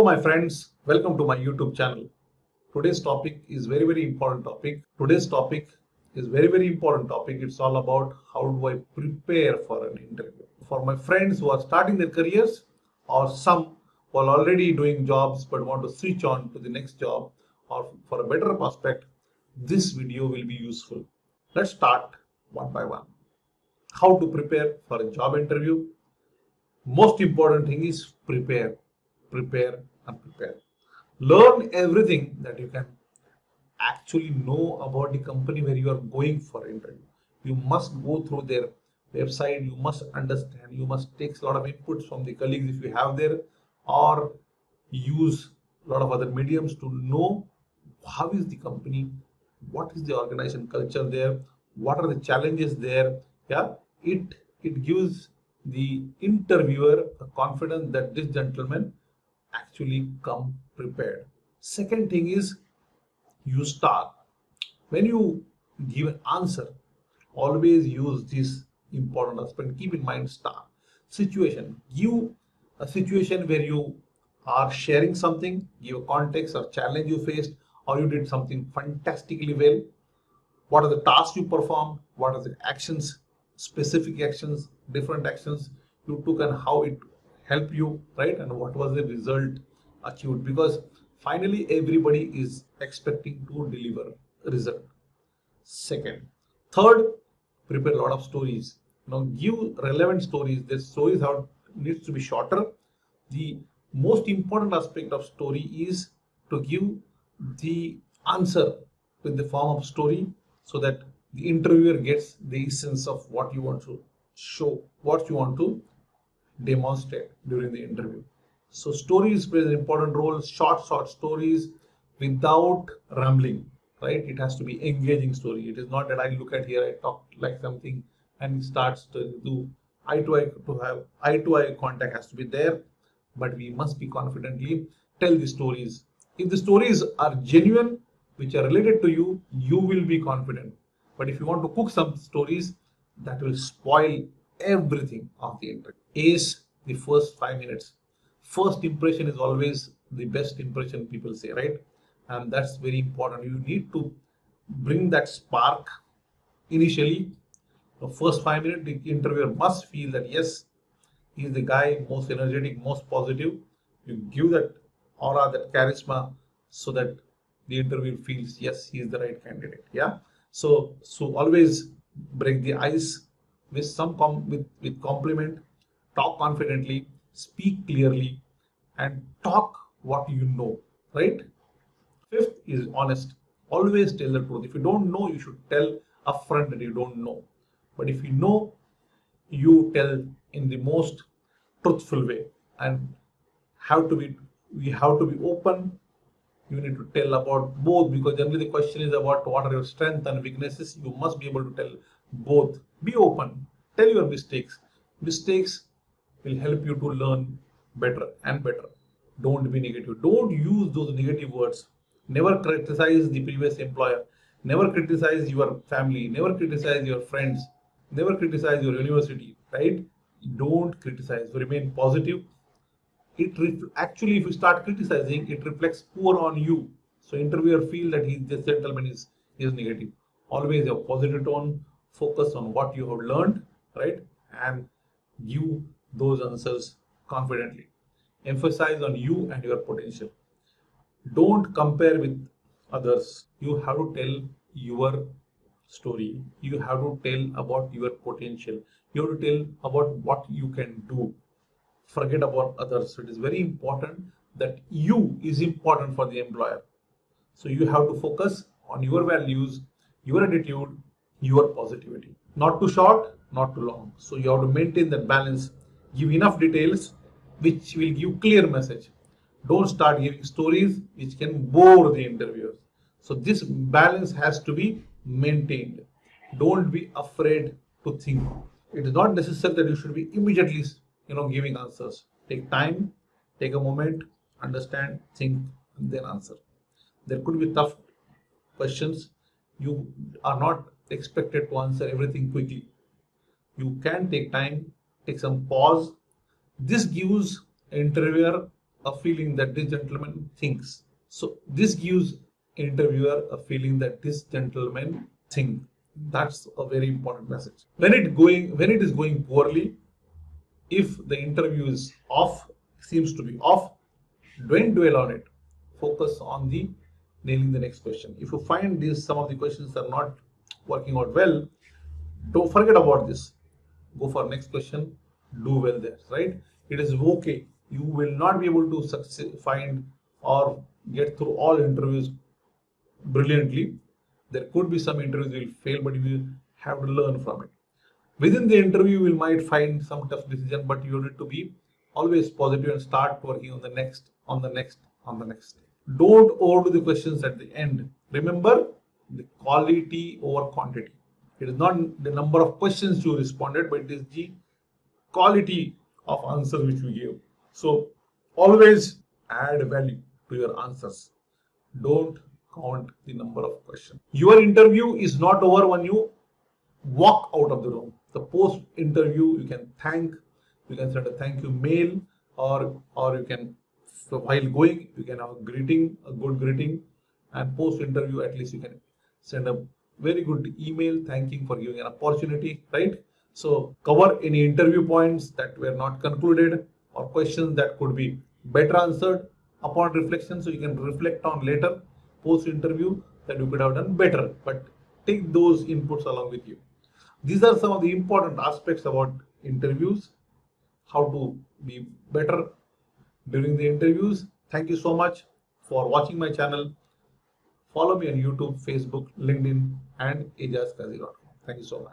Hello my friends, welcome to my YouTube channel. Today's topic is very important topic. Today's topic is very important topic. It's all about how do I prepare for an interview. For my friends who are starting their careers or some who are already doing jobs but want to switch on to the next job or for a better prospect, this video will be useful. Let's start one by one. How to prepare for a job interview. Most important thing is prepare and prepare. Learn everything that you can actually know about the company where you are going for interview. You must go through their website, you must understand, you must take a lot of inputs from the colleagues if you have there, or use a lot of other mediums to know how is the company, what is the organization culture there, what are the challenges there. Yeah, it gives the interviewer the confidence that this gentleman actually come prepared. Second thing is use star. When you give an answer, always use this important aspect. Keep in mind star. Situation. Give a situation where you are sharing something, give a context or challenge you faced, or you did something fantastically well. What are the tasks you performed? What are the actions, specific actions, different actions you took, and how it helped you, right? And what was the result achieved? Because finally everybody is expecting to deliver a result. Second. Third, prepare a lot of stories. Give relevant stories. The stories needs to be shorter. The most important aspect of story is to give the answer with the form of story, so that the interviewer gets the essence of what you want to show, what you want to demonstrate during the interview. So stories play an important role. Short stories without rambling, right? It has to be engaging story. It is not that I look at here, I talk like something, and it starts to do eye to eye. To have eye to eye contact has to be there, but we must be confidently tell the stories. If the stories are genuine, which are related to you, you will be confident. But if you want to cook some stories, that will spoil everything of the interview. Is the first 5 minutes. First impression is always the best impression, people say, right? And that's very important. You need to bring that spark initially. The first 5 minutes, the interviewer must feel that yes, he is the guy most energetic, most positive. You give that aura, that charisma, so that the interviewer feels yes, he is the right candidate. Yeah. So always break the ice with some with compliment. Talk confidently, speak clearly, and talk what you know. Right. Fifth is honest. Always tell the truth. If you don't know, you should tell upfront that you don't know. But if you know, you tell in the most truthful way, and we have to be open. You need to tell about both, because generally the question is about what are your strengths and weaknesses. You must be able to tell both. Be open. Tell your mistakes will help you to learn better and better. Don't be negative. Don't use those negative words. Never criticize the previous employer. Never criticize your family. Never criticize your friends. Never criticize your university. Right? Don't criticize. Remain positive. Actually, if you start criticizing, it reflects poor on you. So interviewer feel that this gentleman is negative. Always a positive tone. Focus on what you have learned, right? And give those answers confidently. Emphasize on you and your potential. Don't compare with others. You have to tell your story. You have to tell about your potential. You have to tell about what you can do. Forget about others. So it is very important that you is important for the employer. So you have to focus on your values, your attitude, your positivity. Not too short, not too long. So you have to maintain that balance. Give enough details which will give clear message. Don't start giving stories which can bore the interviewers. So this balance has to be maintained. Don't be afraid to think. It is not necessary that you should be immediately giving answers. Take time, take a moment, understand, think, and then answer. There could be tough questions. You are not expected to answer everything quickly. You can take time, take some pause. This gives an interviewer a feeling that this gentleman thinks. So this gives interviewer a feeling that this gentleman thinks. That's a very important message. When it is going poorly, if the interview is off, seems to be off, don't dwell on it. Focus on the nailing the next question. If you find these some of the questions are not working out well, don't forget about this. Go for next question. Do well there, right? It is okay. You will not be able to find or get through all interviews brilliantly. There could be some interviews you will fail, but you will have to learn from it. Within the interview, you might find some tough decision, but you need to be always positive and start working on the next, on the next, on the next. Don't overdo the questions at the end. Remember the quality over quantity. It is not the number of questions you responded, but it is the quality of answers which we gave. So always add value to your answers. Don't count the number of questions. Your interview is not over when you walk out of the room. The post interview, you can send a thank you mail, or you can, so while going, you can have a good greeting, and post interview at least you can send a very good email thanking for giving an opportunity, right? So cover any interview points that were not concluded or questions that could be better answered upon reflection, so you can reflect on later post interview that you could have done better, but take those inputs along with you. These are some of the important aspects about interviews, how to be better during the interviews. Thank you so much for watching my channel. Follow me on YouTube, Facebook, LinkedIn, and ajazkazi.com. Thank you so much.